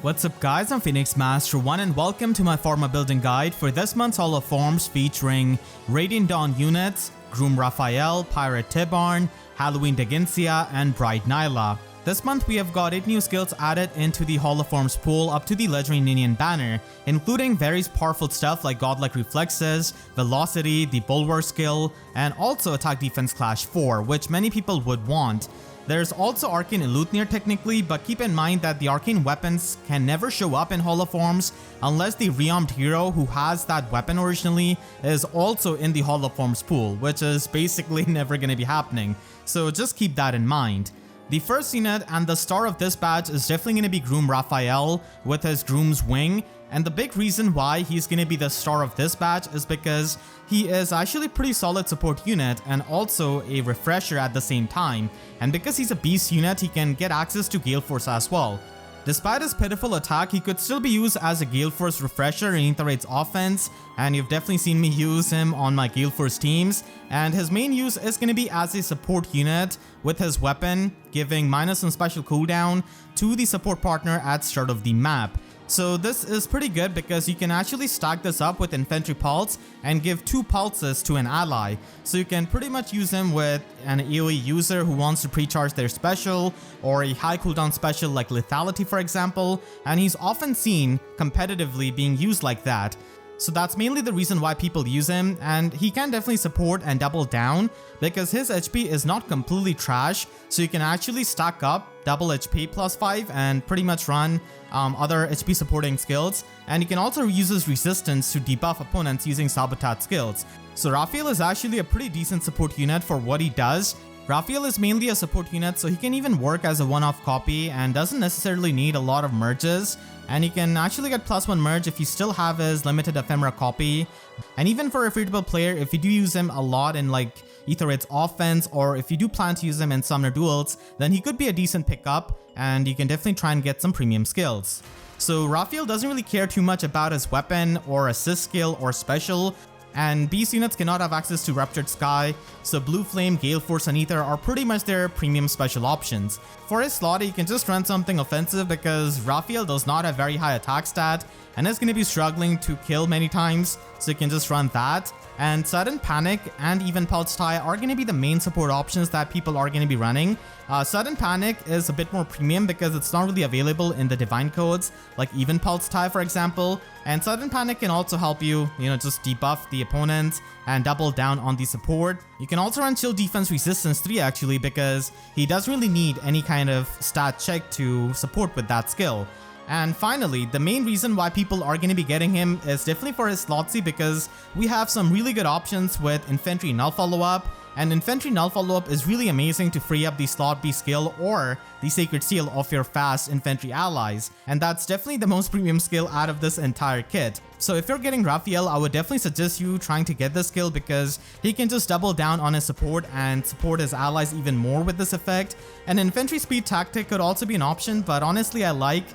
What's up guys, I'm Phoenix Master 1 and welcome to my Forma building guide for this month's Hall of Forms featuring Radiant Dawn units, Groom Rafiel, Pirate Tibarn, Halloween Dheginsea, and Bride Nailah. This month we have got 8 new skills added into the Hall of Forms pool up to the Legendary Ninian banner, including very powerful stuff like Godlike Reflexes, Velocity, the Bulwark skill, and also Attack Defense Clash 4, which many people would want. There's also Arcane Elutnir technically, but keep in mind that the arcane weapons can never show up in Hall of Forms unless the rearmed hero who has that weapon originally is also in the Hall of Forms pool, which is basically never going to be happening. So just keep that in mind. The first unit and the star of this batch is definitely going to be Groom Rafiel with his Groom's Wing. And the big reason why he's going to be the star of this batch is because he is actually a pretty solid support unit and also a refresher at the same time. And because he's a beast unit, he can get access to Galeforce as well. Despite his pitiful attack, he could still be used as a Galeforce refresher in Aether Raids offense, and you've definitely seen me use him on my Galeforce teams. And his main use is going to be as a support unit with his weapon, giving minus and special cooldown to the support partner at start of the map. So this is pretty good because you can actually stack this up with Infantry Pulse and give 2 pulses to an ally. So you can pretty much use him with an AoE user who wants to pre-charge their special or a high cooldown special like Lethality for example, and he's often seen competitively being used like that. So that's mainly the reason why people use him, and he can definitely support and double down because his HP is not completely trash, so you can actually stack up double HP plus 5 and pretty much run other HP supporting skills, and you can also use his resistance to debuff opponents using sabotage skills. So Rafiel is actually a pretty decent support unit for what he does. Rafiel is mainly a support unit, so he can even work as a one-off copy and doesn't necessarily need a lot of merges. And he can actually get +1 merge if you still have his limited ephemera copy. And even for a free-to-play player, if you do use him a lot in like Aether Raids offense, or if you do plan to use him in Summoner Duels, then he could be a decent pickup, and you can definitely try and get some premium skills. So Rafiel doesn't really care too much about his weapon or assist skill or special, and beast units cannot have access to Ruptured Sky, so Blue Flame, Galeforce, and Aether are pretty much their premium special options. For his slot, you can just run something offensive because Rafiel does not have very high attack stat and is going to be struggling to kill many times, so you can just run that. And Sudden Panic and even Pulse Tie are going to be the main support options that people are going to be running. Sudden Panic is a bit more premium because it's not really available in the Divine codes, like even Pulse Tie for example. And Sudden Panic can also help you, just debuff the opponents and double down on the support. You can also run Chill Defense Resistance 3 actually because he doesn't really need any kind of stat check to support with that skill. And finally, the main reason why people are going to be getting him is definitely for his slot C because we have some really good options with Infantry Null Follow-Up. And Infantry Null Follow-Up is really amazing to free up the Slot B skill or the Sacred Seal of your fast infantry allies. And that's definitely the most premium skill out of this entire kit. So if you're getting Rafiel, I would definitely suggest you trying to get this skill because he can just double down on his support and support his allies even more with this effect. And Infantry Speed Tactic could also be an option, but honestly I like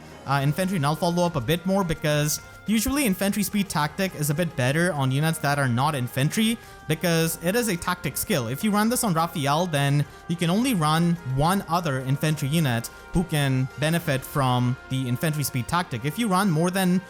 Infantry Null Follow-Up a bit more because usually Infantry Speed Tactic is a bit better on units that are not infantry because it is a tactic skill. If you run this on Rafiel, then you can only run one other infantry unit who can benefit from the Infantry Speed Tactic. If you run more than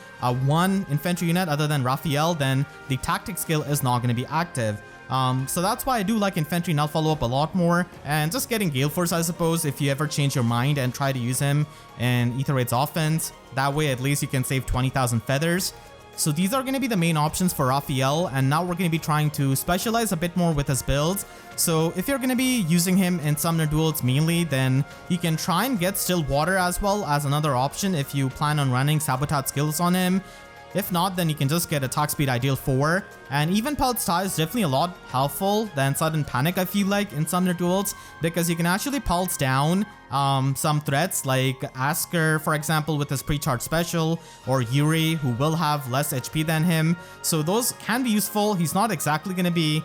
one infantry unit other than Rafiel, then the tactic skill is not going to be active. So that's why I do like Infantry Null Follow-Up a lot more, and just getting Galeforce I suppose if you ever change your mind and try to use him in Aether Raids offense. That way at least you can save 20,000 feathers. So these are going to be the main options for Rafiel, and now we're going to be trying to specialize a bit more with his builds. So if you're going to be using him in Summoner Duels mainly, then you can try and get Still Water as well as another option if you plan on running Sabotage skills on him. If not, then you can just get Attack Speed Ideal 4, and even Pulse Tie is definitely a lot helpful than Sudden Panic I feel like in Summoner Duels because you can actually pulse down some threats like Asker for example with his pre-charge special, or Yuri who will have less HP than him. So those can be useful. He's not exactly going to be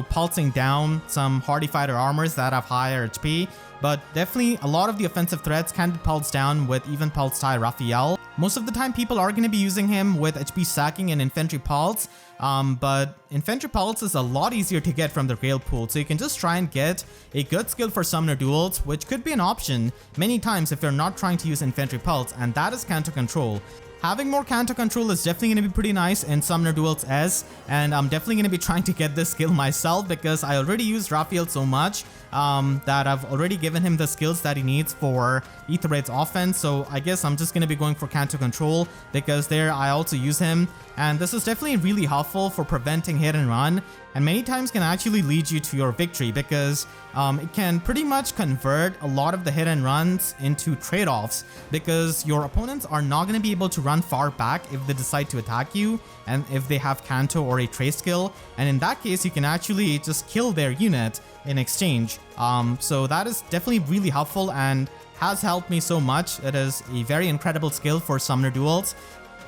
pulsing down some hardy fighter armors that have higher HP, but definitely a lot of the offensive threats can be pulsed down with even Pulse Tie Rafiel. Most of the time people are going to be using him with HP stacking and infantry pulse, but infantry pulse is a lot easier to get from the rail pool, so you can just try and get a good skill for Summoner Duels, which could be an option many times if you're not trying to use infantry pulse, and that is counter control. Having more counter control is definitely going to be pretty nice in Summoner Duels S, and I'm definitely going to be trying to get this skill myself because I already use Rafiel so much that I've already given him the skills that he needs for Aether Raids offense, so I guess I'm just going to be going for counter control because there I also use him, and this is definitely really helpful for preventing hit and run, and many times can actually lead you to your victory because it can pretty much convert a lot of the hit and runs into trade-offs because your opponents are not going to be able to run far back if they decide to attack you and if they have Canto or a Trace skill, and in that case you can actually just kill their unit in exchange. So that is definitely really helpful and has helped me so much. It is a very incredible skill for Summoner Duels.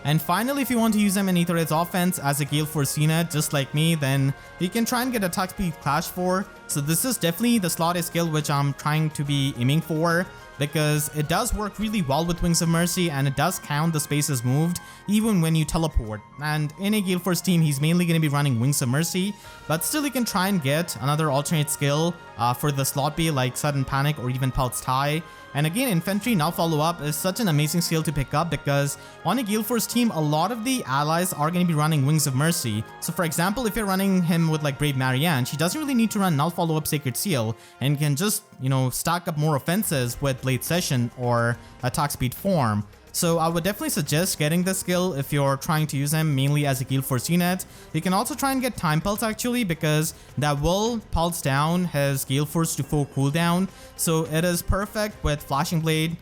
And finally, if you want to use him in Aether Raids offense as a Galeforce unit, just like me, then you can try and get attack speed clash for. So this is definitely the slot A skill which I'm trying to be aiming for, because it does work really well with Wings of Mercy and it does count the spaces moved even when you teleport. And in a Galeforce team, he's mainly going to be running Wings of Mercy, but still you can try and get another alternate skill for the slot B like Sudden Panic or even Pulse Tie. And again, Infantry Now Follow Up is such an amazing skill to pick up because on a Galeforce team, a lot of the allies are going to be running Wings of Mercy. So for example, if you're running him with like Brave Marianne, she doesn't really need to run Null Follow Up Sacred Seal and can just, you know, stack up more offenses with Blade Session or Attack Speed Form. So I would definitely suggest getting this skill if you're trying to use him mainly as a Galeforce unit. You can also try and get Time Pulse actually, because that will pulse down his Galeforce to full cooldown. So it is perfect with Flashing Blade,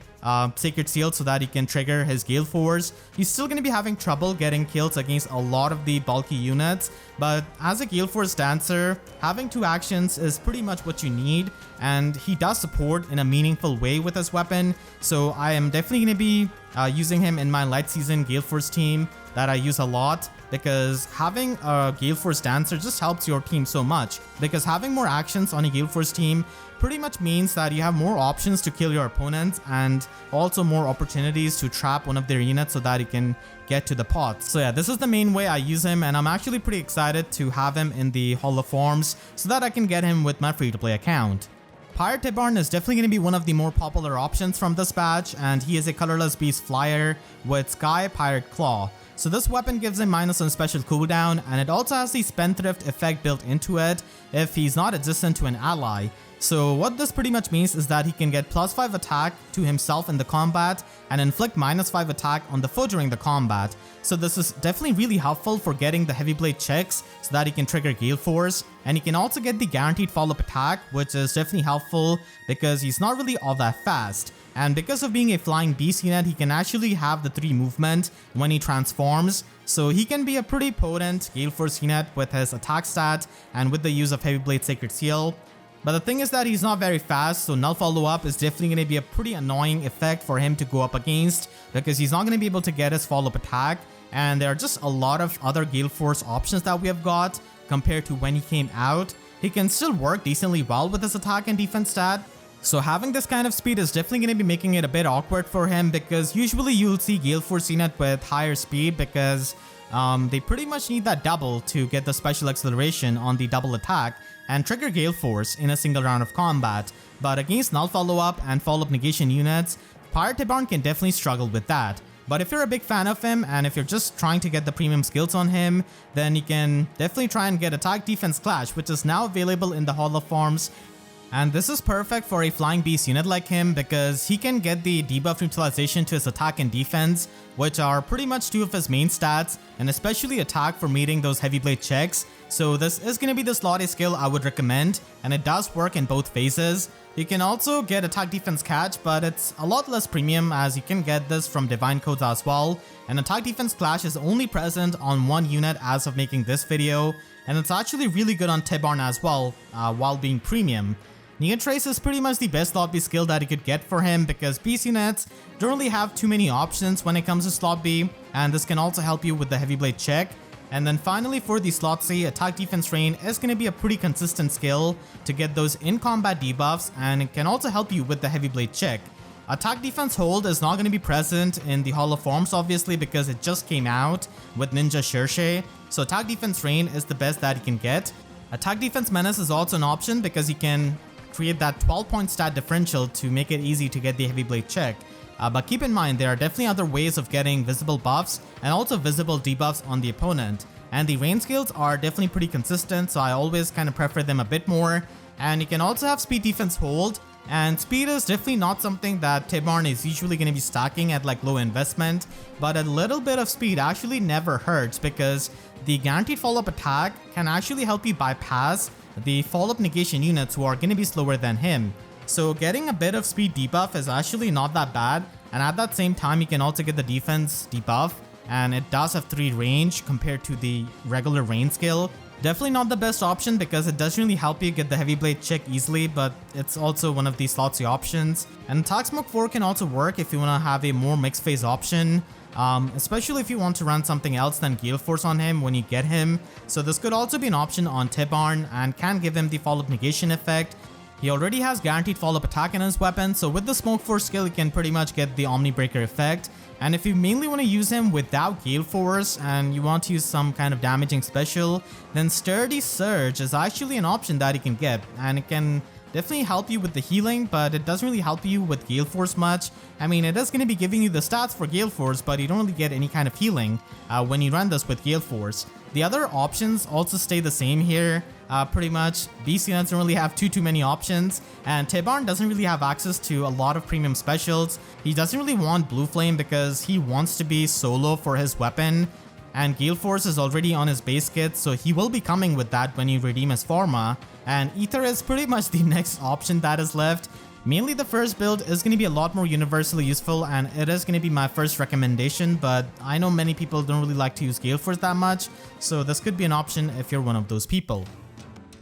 Sacred Seal, so that he can trigger his Galeforce. He's still going to be having trouble getting kills against a lot of the bulky units, but as a Galeforce dancer, having 2 actions is pretty much what you need, and he does support in a meaningful way with his weapon. So I am definitely going to be using him in my light season Galeforce team that I use a lot, because having a Galeforce dancer just helps your team so much, because having more actions on a Galeforce team pretty much means that you have more options to kill your opponents and also more opportunities to trap one of their units so that you can get to the pots. So yeah, this is the main way I use him, and I'm actually pretty excited to have him in the Hall of Forms so that I can get him with my free-to-play account. Pirate Tibarn is definitely going to be one of the more popular options from this batch, and he is a colorless beast flyer with Sky Pirate Claw. So this weapon gives him minus on special cooldown, and it also has the Spendthrift effect built into it if he's not adjacent to an ally. So what this pretty much means is that he can get +5 attack to himself in the combat and inflict -5 attack on the foe during the combat. So this is definitely really helpful for getting the heavy blade checks so that he can trigger Galeforce, and he can also get the guaranteed follow-up attack, which is definitely helpful because he's not really all that fast. And because of being a flying beast unit, he can actually have the 3 movement when he transforms. So he can be a pretty potent Galeforce unit with his attack stat and with the use of Heavy Blade Sacred Seal. But the thing is that he's not very fast, so Null Follow Up is definitely going to be a pretty annoying effect for him to go up against, because he's not going to be able to get his follow-up attack, and there are just a lot of other Galeforce options that we have got compared to when he came out. He can still work decently well with his attack and defense stat, so having this kind of speed is definitely going to be making it a bit awkward for him, because usually you'll see Galeforce unit with higher speed because they pretty much need that double to get the special acceleration on the double attack and trigger Galeforce in a single round of combat. But against Null Follow-Up and Follow-Up Negation units, Pirate Tibarn can definitely struggle with that. But if you're a big fan of him, and if you're just trying to get the premium skills on him, then you can definitely try and get Attack Defense Clash, which is now available in the Hall of Forms. And this is perfect for a flying beast unit like him because he can get the debuff neutralization to his attack and defense, which are pretty much 2 of his main stats, and especially attack for meeting those heavy blade checks. So this is going to be the slot A skill I would recommend, and it does work in both phases. You can also get attack defense catch, but it's a lot less premium as you can get this from divine codes as well. And attack defense clash is only present on 1 unit as of making this video, and it's actually really good on Tibarn as well, while being premium. Neon Trace is pretty much the best slot B skill that you could get for him because beast units don't really have too many options when it comes to slot B, and this can also help you with the heavy blade check. And then finally for the slot C, attack defense rain is going to be a pretty consistent skill to get those in combat debuffs, and it can also help you with the heavy blade check. Attack Defense Hold is not going to be present in the Hall of Forms obviously because it just came out with Ninja Shirshe, so Attack Defense Rain is the best that you can get. Attack Defense Menace is also an option because you can create that 12-point stat differential to make it easy to get the Heavy Blade check. But keep in mind, there are definitely other ways of getting visible buffs and also visible debuffs on the opponent. And the rain skills are definitely pretty consistent, so I always kind of prefer them a bit more. And you can also have Speed Defense Hold, and speed is definitely not something that Tibarn is usually going to be stacking at like low investment, but a little bit of speed actually never hurts because the guaranteed follow-up attack can actually help you bypass the follow-up negation units who are going to be slower than him. So getting a bit of speed debuff is actually not that bad, and at that same time you can also get the defense debuff, and it does have 3 range compared to the regular rain skill. Definitely not the best option because it doesn't really help you get the Heavy Blade check easily, but it's also one of the slotsy options. And Attack Smoke 4 can also work if you want to have a more mixed phase option, especially if you want to run something else than Galeforce on him when you get him. So this could also be an option on Tibarn and can give him the follow-up negation effect. He already has guaranteed follow-up attack in his weapon, so with the Smoke Force skill you can pretty much get the Omni Breaker effect. And if you mainly want to use him without Galeforce and you want to use some kind of damaging special, then Sturdy Surge is actually an option that you can get, and it can definitely help you with the healing, but it doesn't really help you with Galeforce much. I mean, it is going to be giving you the stats for Galeforce, but you don't really get any kind of healing when you run this with Galeforce. The other options also stay the same here. Pretty much, beast units don't really have too many options, and Tibarn doesn't really have access to a lot of premium specials. He doesn't really want Blue Flame because he wants to be solo for his weapon, and Galeforce is already on his base kit, so he will be coming with that when you redeem his Forma, and Aether is pretty much the next option that is left. Mainly the first build is going to be a lot more universally useful, and it is going to be my first recommendation, but I know many people don't really like to use Galeforce that much, so this could be an option if you're one of those people.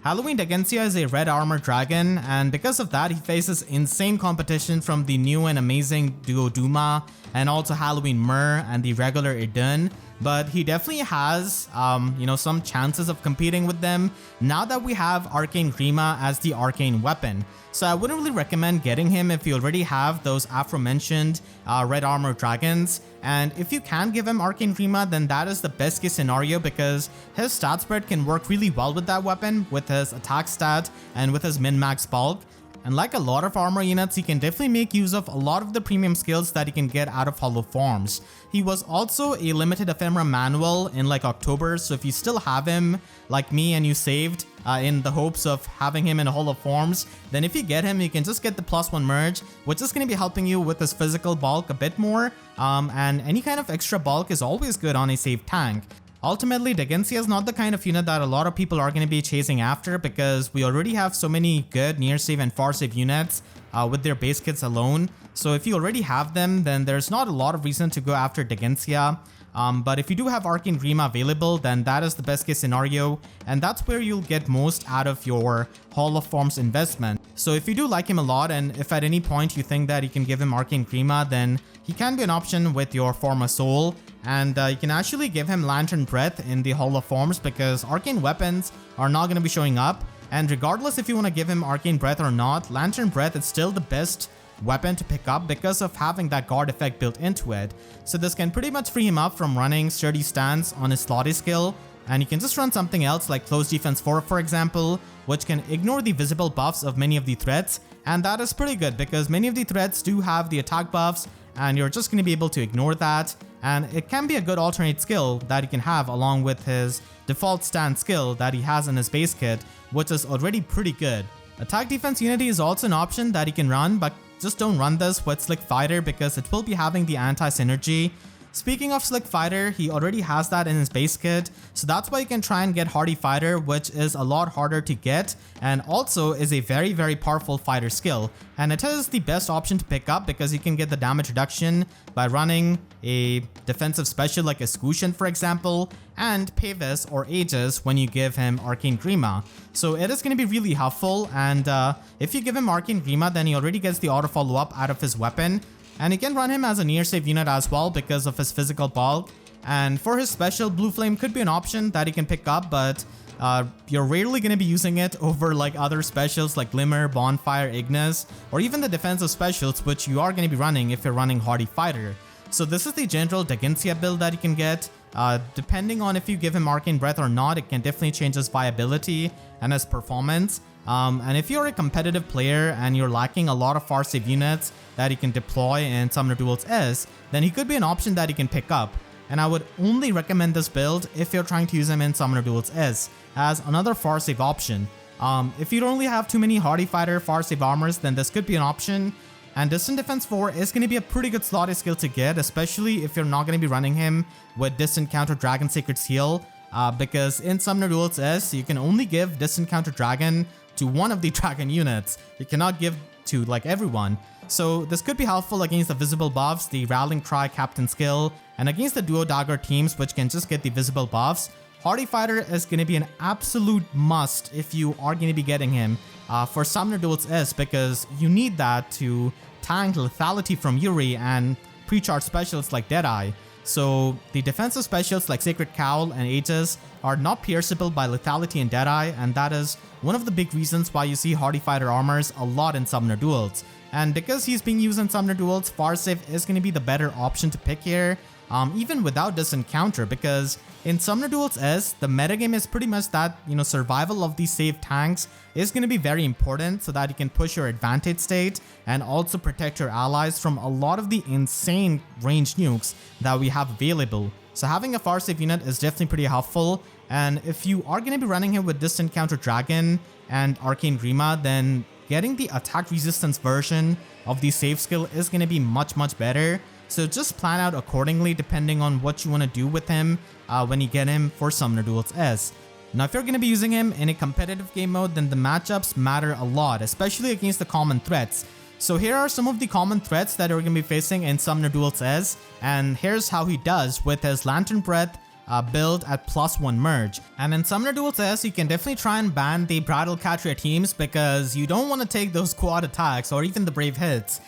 Halloween Dheginsea is a red armor dragon, and because of that he faces insane competition from the new and amazing Duo Duma and also Halloween Myrrh and the regular Idun, but he definitely has some chances of competing with them now that we have Arcane Grima as the arcane weapon. So I wouldn't really recommend getting him if you already have those aforementioned red armor dragons, and if you can give him Arcane Grima, then that is the best case scenario because his stat spread can work really well with that weapon, with his attack stat and with his min-max bulk. And like a lot of armor units, he can definitely make use of a lot of the premium skills that he can get out of Hollow Forms. He was also a limited ephemera manual in like October, so if you still have him like me and you saved in the hopes of having him in a Hollow Forms, then if you get him, you can just get the +1 merge, which is going to be helping you with his physical bulk a bit more, and any kind of extra bulk is always good on a saved tank. Ultimately, Dheginsea is not the kind of unit that a lot of people are going to be chasing after because we already have so many good near save and far save units with their base kits alone. So if you already have them, then there's not a lot of reason to go after Dheginsea. But if you do have Arcane Grima available, then that is the best case scenario, and that's where you'll get most out of your Hall of Forms investment. So if you do like him a lot, and if at any point you think that you can give him Arcane Grima, then he can be an option with your Forma Soul, and you can actually give him Lantern Breath in the Hall of Forms because arcane weapons are not going to be showing up, and regardless if you want to give him Arcane Breath or not, Lantern Breath is still the best weapon to pick up because of having that guard effect built into it. So this can pretty much free him up from running Sturdy Stance on his slotty skill, and you can just run something else like Close Defense 4 for example, which can ignore the visible buffs of many of the threats, and that is pretty good because many of the threats do have the attack buffs and you're just going to be able to ignore that, and it can be a good alternate skill that you can have along with his default stance skill that he has in his base kit, which is already pretty good. Attack Defense Unity is also an option that you can run, but just don't run this with Slick Fighter because it will be having the anti-synergy. Speaking of Slick Fighter, he already has that in his base kit, so that's why you can try and get Hardy Fighter, which is a lot harder to get and also is a very powerful fighter skill. And it is the best option to pick up because you can get the damage reduction by running a defensive special like Escutcheon for example, and Pavis or Aegis when you give him Arcane Grima. So it is going to be really helpful, and if you give him Arcane Grima, then he already gets the auto follow up out of his weapon. And you can run him as a near save unit as well because of his physical bulk. And for his special, Blue Flame could be an option that he can pick up, but you're rarely going to be using it over like other specials like Glimmer, Bonfire, Ignis, or even the defensive specials which you are going to be running if you're running Hardy Fighter. So this is the general Dheginsea build that you can get. Depending on if you give him Arcane Breath or not, it can definitely change his viability and his performance. And if you're a competitive player and you're lacking a lot of far save units that you can deploy in Summoner Duels S, then he could be an option that you can pick up. And I would only recommend this build if you're trying to use him in Summoner Duels S as another far save option. If you don't really have too many Hardy Fighter far save armors, then this could be an option. And Distant Defense 4 is going to be a pretty good slotty skill to get, especially if you're not going to be running him with Distant Counter Dragon Sacred Seal, because in Summoner Duels S, you can only give Distant Counter Dragon to one of the dragon units. You cannot give to like everyone. So this could be helpful against the visible buffs, the Rattling Cry Captain skill, and against the Duo Dagger teams which can just get the visible buffs. Hardy Fighter is going to be an absolute must if you are going to be getting him for Summoner Duels S, because you need that to tank lethality from Yuri and pre-charge specials like Deadeye. So the defensive specials like Sacred Cowl and Aegis are not pierceable by lethality and Deadeye, and that is one of the big reasons why you see Hardy Fighter armors a lot in Summoner Duels. And because he's being used in Summoner Duels, Far Save is going to be the better option to pick here, even without Distant Counter, because in Summoner Duels S, the metagame is pretty much that, survival of these save tanks is going to be very important so that you can push your advantage state and also protect your allies from a lot of the insane range nukes that we have available. So having a far save unit is definitely pretty helpful, and if you are going to be running him with Distant Counter Dragon and Arcane Grima, then getting the attack resistance version of the save skill is going to be much better. So just plan out accordingly depending on what you want to do with him when you get him for Summoner Duels S. Now if you're going to be using him in a competitive game mode, then the matchups matter a lot, especially against the common threats. So here are some of the common threats that you're going to be facing in Summoner Duels S, and here's how he does with his Lantern Breath build at +1 merge. And in Summoner Duels S, you can definitely try and ban the Bridal Catria teams because you don't want to take those quad attacks or even the brave hits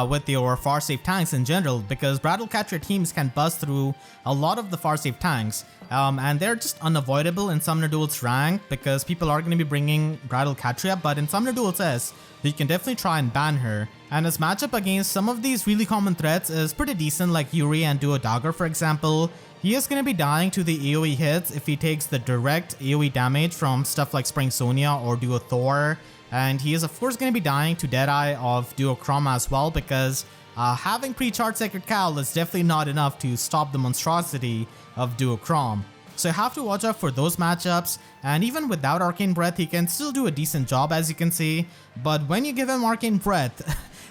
with your far save tanks in general, because Bridal Catria teams can bust through a lot of the far save tanks, and they're just unavoidable in Summoner Duels rank because people are going to be bringing Bridal Catria. But in Summoner Duels S, you can definitely try and ban her, and his matchup against some of these really common threats is pretty decent, like Yuri and Duo Dagger for example. He is going to be dying to the AoE hits if he takes the direct AoE damage from stuff like Spring Sonia or Duo Thor, and he is of course going to be dying to Deadeye of Duo Chroma as well, because having pre-charged Sacred Cowl is definitely not enough to stop the monstrosity of Duo Chrome. So you have to watch out for those matchups, and even without Arcane Breath, he can still do a decent job as you can see. But when you give him Arcane Breath,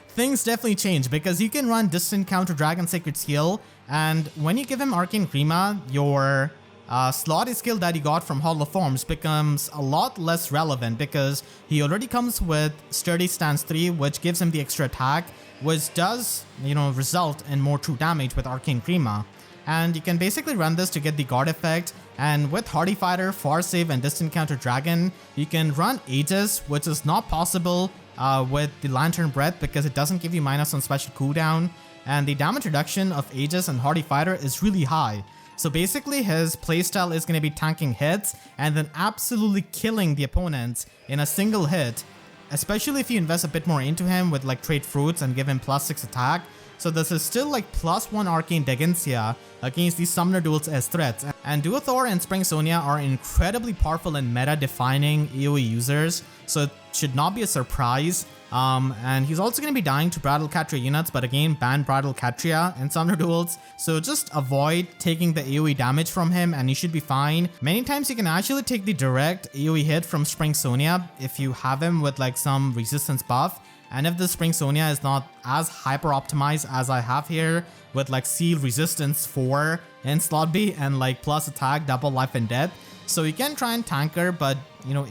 things definitely change, because you can run Distant Counter Dragon Sacred Skill, and when you give him Arcane Grima, your slotty skill that he got from Hollow Forms becomes a lot less relevant, because he already comes with Sturdy Stance 3, which gives him the extra attack, which does, result in more true damage with Arcane Grima. And you can basically run this to get the guard effect, and with Hardy Fighter, Far Save, and Distant Counter Dragon, you can run Aegis, which is not possible with the Lantern Breath because it doesn't give you minus on special cooldown, and the damage reduction of Aegis and Hardy Fighter is really high. So basically his playstyle is going to be tanking hits and then absolutely killing the opponents in a single hit, especially if you invest a bit more into him with like Trade Fruits and give him +6 attack. So this is still like +1 Arcane Dheginsea against these Summoner Duels S threats. And Duo Thor and Spring Sonia are incredibly powerful and meta-defining AoE users, so it should not be a surprise. And he's also going to be dying to Bridal Catria units, but again, ban Bridal Catria in Summoner Duels, so just avoid taking the AoE damage from him and you should be fine. Many times you can actually take the direct AoE hit from Spring Sonia if you have him with like some resistance buff. And if the Spring Sonia is not as hyper optimized as I have here with like Seal Resistance 4 in slot B and like plus attack, double life and death, so you can try and tank her, but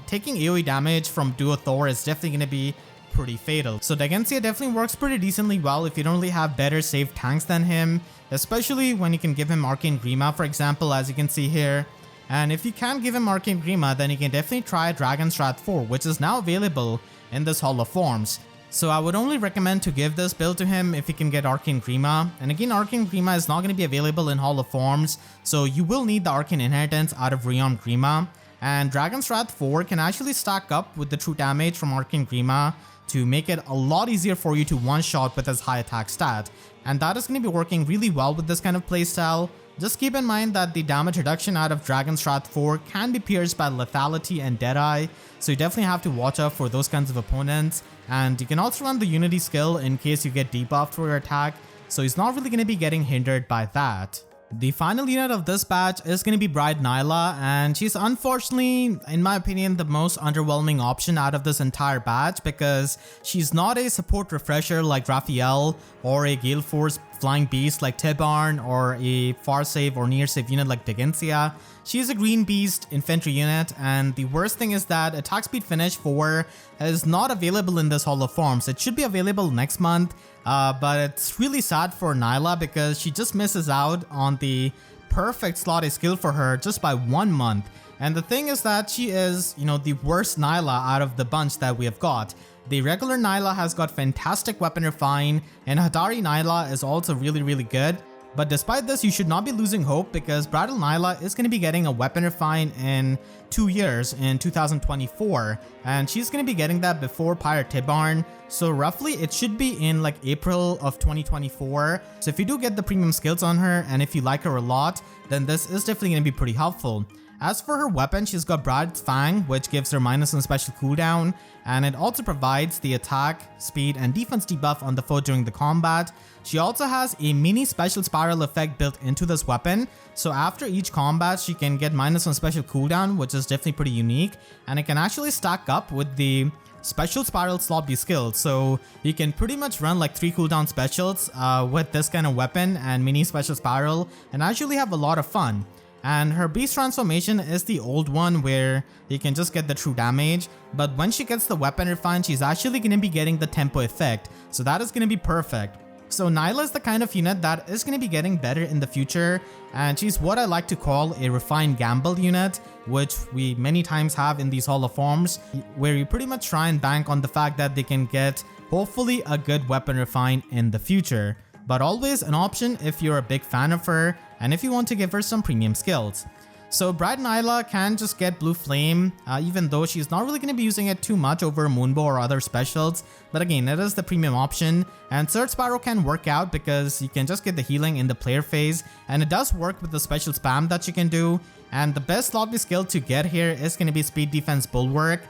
taking AoE damage from Duo Thor is definitely going to be pretty fatal. So Dheginsea definitely works pretty decently well if you don't really have better save tanks than him, especially when you can give him Arcane Grima for example, as you can see here. And if you can't give him Arcane Grima, then you can definitely try Dragon Strat 4, which is now available in this Hall of Forms. So I would only recommend to give this build to him if you can get Arcane Grima. And again, Arcane Grima is not going to be available in Hall of Forms, so you will need the Arcane Inheritance out of Realm Grima. and Dragon's Wrath 4 can actually stack up with the true damage from Arcane Grima to make it a lot easier for you to one-shot with his high attack stat, and that is going to be working really well with this kind of playstyle. Just keep in mind that the damage reduction out of Dragon's Wrath 4 can be pierced by Lethality and Deadeye, so you definitely have to watch out for those kinds of opponents, and you can also run the Unity skill in case you get debuffed for your attack, so he's not really going to be getting hindered by that. The final unit of this batch is going to be Bride Nailah, and she's unfortunately, in my opinion, the most underwhelming option out of this entire batch because she's not a support refresher like Rafiel or a Galeforce flying beast like Tibarn or a far save or near save unit like Dheginsea. She's a green beast infantry unit, and the worst thing is that attack speed finish 4 is not available in this Hall of Forms. It should be available next month, but it's really sad for Nailah because she just misses out on the perfect slotted skill for her just by 1 month. And the thing is that she is, the worst Nailah out of the bunch that we have got. The regular Nailah has got fantastic weapon refine, and Hatari Nailah is also really good. But despite this, you should not be losing hope because Bridal Nailah is going to be getting a weapon refine in 2 years in 2024, and she's going to be getting that before Pirate Tibarn. So roughly it should be in like April of 2024. So if you do get the premium skills on her and if you like her a lot, then this is definitely going to be pretty helpful. As for her weapon, she's got Bride's Fang, which gives her minus on special cooldown, and it also provides the attack, speed, and defense debuff on the foe during the combat. She also has a mini special spiral effect built into this weapon, so after each combat she can get minus on special cooldown, which is definitely pretty unique, and it can actually stack up with the special spiral slot B skill, so you can pretty much run like 3 cooldown specials with this kind of weapon and mini special spiral and actually have a lot of fun. And her beast transformation is the old one where you can just get the true damage, but when she gets the weapon refine, she's actually going to be getting the tempo effect, so that is going to be perfect. So Nailah is the kind of unit that is going to be getting better in the future, and she's what I like to call a refined gamble unit, which we many times have in these Hall of Forms, where you pretty much try and bank on the fact that they can get hopefully a good weapon refine in the future. But always an option if you're a big fan of her and if you want to give her some premium skills. So Bride Nailah can just get Blue Flame, even though she's not really going to be using it too much over Moonbow or other specials, but again, it is the premium option. And Third Spiral can work out because you can just get the healing in the player phase, and it does work with the special spam that you can do. And the best lobby skill to get here is going to be Speed Defense Bulwark,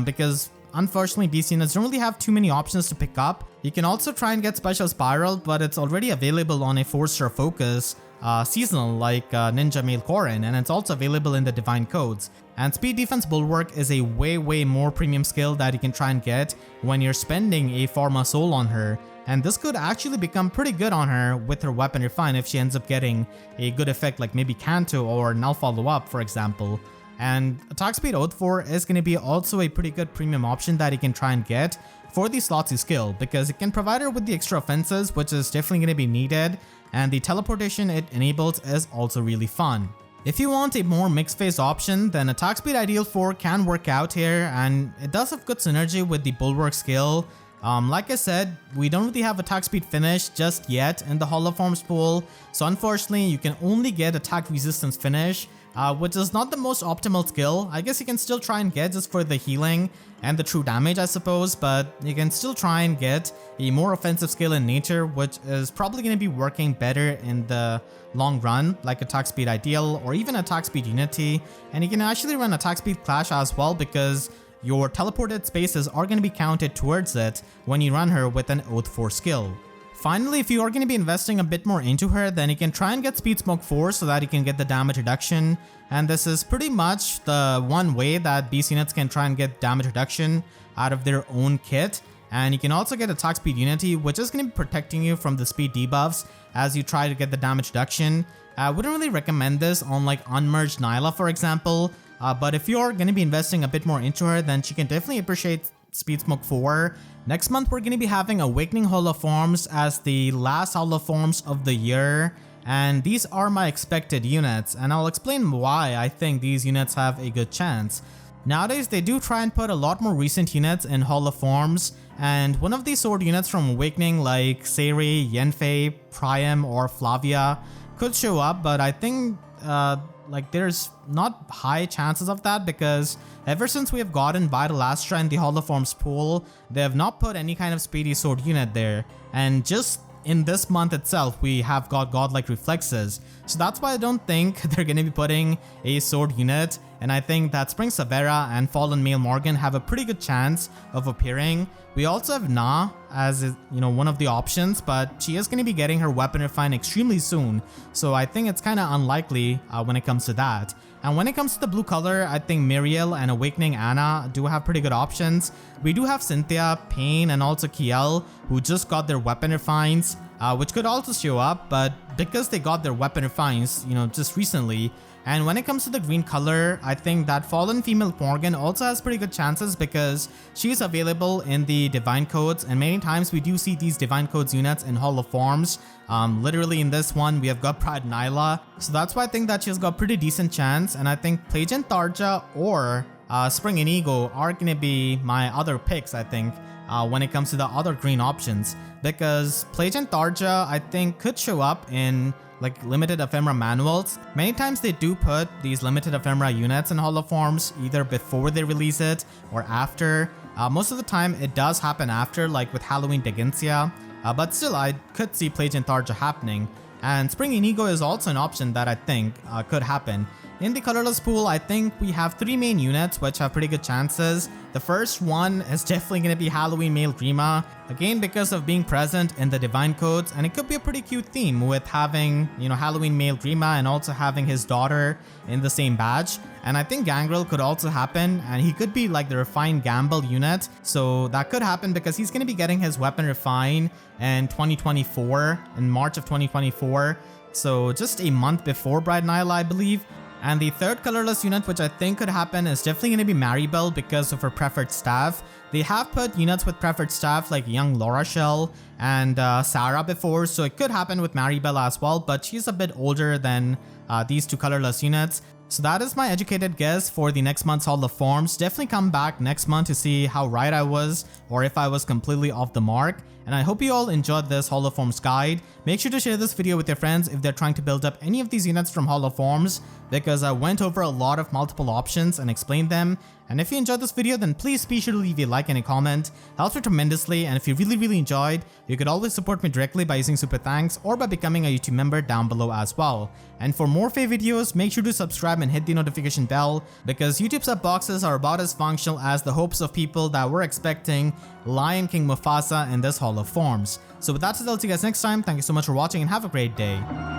because unfortunately, beast units don't really have too many options to pick up. You can also try and get Special Spiral, but it's already available on a 4-star focus seasonal like Ninja Mail Korin, and it's also available in the Divine Codes. And Speed Defense Bulwark is a way more premium skill that you can try and get when you're spending a Forma Soul on her. And this could actually become pretty good on her with her weapon refine if she ends up getting a good effect like maybe Canto or Null Follow Up, for example. And Attack Speed Oath 4 is going to be also a pretty good premium option that you can try and get for the Slotsy skill, because it can provide her with the extra offenses, which is definitely going to be needed, and the teleportation it enables is also really fun. If you want a more mixed phase option, then Attack Speed Ideal 4 can work out here, and it does have good synergy with the Bulwark skill. Like I said, we don't really have attack speed finish just yet in the Hall of Forms pool, so unfortunately you can only get attack resistance finish, which is not the most optimal skill. I guess you can still try and get just for the healing and the true damage, I suppose, but you can still try and get a more offensive skill in nature, which is probably going to be working better in the long run, like attack speed ideal or even attack speed unity. And you can actually run attack speed clash as well, because your teleported spaces are going to be counted towards it when you run her with an Oath 4 skill. Finally, if you are going to be investing a bit more into her, then you can try and get Speed Smoke 4 so that you can get the damage reduction. And this is pretty much the one way that beast units can try and get damage reduction out of their own kit. And you can also get Attack Speed Unity, which is going to be protecting you from the speed debuffs as you try to get the damage reduction. I wouldn't really recommend this on like Unmerged Nailah, for example. But if you're going to be investing a bit more into her, then she can definitely appreciate Speed Smoke 4. Next month, we're going to be having Awakening Hall of Forms as the last Hall of Forms of the year. And these are my expected units, and I'll explain why I think these units have a good chance. Nowadays, they do try and put a lot more recent units in Hall of Forms, and one of these sword units from Awakening like Seri, Yenfei, Priam, or Flavia could show up, but I think like there's not high chances of that, because ever since we have gotten Vital Astra in the Holoforms pool, they have not put any kind of speedy sword unit there. And just in this month itself, we have got godlike reflexes. So that's why I don't think they're going to be putting a sword unit. And I think that Spring Savera and Fallen Male Morgan have a pretty good chance of appearing. We also have Na as, one of the options, but she is going to be getting her weapon refined extremely soon. So I think it's kind of unlikely when it comes to that. And when it comes to the blue color, I think Miriel and Awakening Anna do have pretty good options. We do have Cynthia, Pain, and also Kiel, who just got their weapon refines, which could also show up, but because they got their weapon refines, just recently. And when it comes to the green color, I think that Fallen Female Morgan also has pretty good chances because she's available in the Divine Codes, and many times we do see these Divine Codes units in Hall of Forms. Literally in this one, we have got Bride Nailah, so that's why I think that she's got pretty decent chance, and I think Plagian Tharja or Spring Inigo are going to be my other picks, I think, when it comes to the other green options, because Plagian Tharja, I think, could show up in like limited ephemera manuals. Many times they do put these limited ephemera units in Hall of Forms either before they release it or after. Most of the time it does happen after, like with Halloween Dheginsea, but still I could see Plagian Tharja happening. And Spring Inigo is also an option that I think could happen. In the colorless pool, I think we have 3 main units which have pretty good chances. The first one is definitely going to be Halloween Male Grima, again because of being present in the Divine Codes, and it could be a pretty cute theme with having, Halloween Male Grima and also having his daughter in the same badge. And I think Gangrel could also happen, and he could be like the refined Gamble unit, so that could happen because he's going to be getting his weapon refined in 2024, in March of 2024, so just a month before Bride Nailah, I believe. And the third colorless unit which I think could happen is definitely going to be Maribel because of her preferred staff. They have put units with preferred staff like young Laura Shell and Sarah before, so it could happen with Maribel as well, but she's a bit older than these 2 colorless units. So that is my educated guess for the next month's Hall of Forms. Definitely come back next month to see how right I was or if I was completely off the mark. And I hope you all enjoyed this Hall of Forms guide. Make sure to share this video with your friends if they're trying to build up any of these units from Hall of Forms, because I went over a lot of multiple options and explained them. And if you enjoyed this video, then please be sure to leave a like and a comment. Helps me tremendously, and if you really enjoyed, you could always support me directly by using super thanks or by becoming a YouTube member down below as well. And for more favorite videos, make sure to subscribe and hit the notification bell, because YouTube sub boxes are about as functional as the hopes of people that were expecting Lion King Mufasa in this Hall of Forms. So with that said, I'll see you guys next time. Thank you so much for watching and have a great day.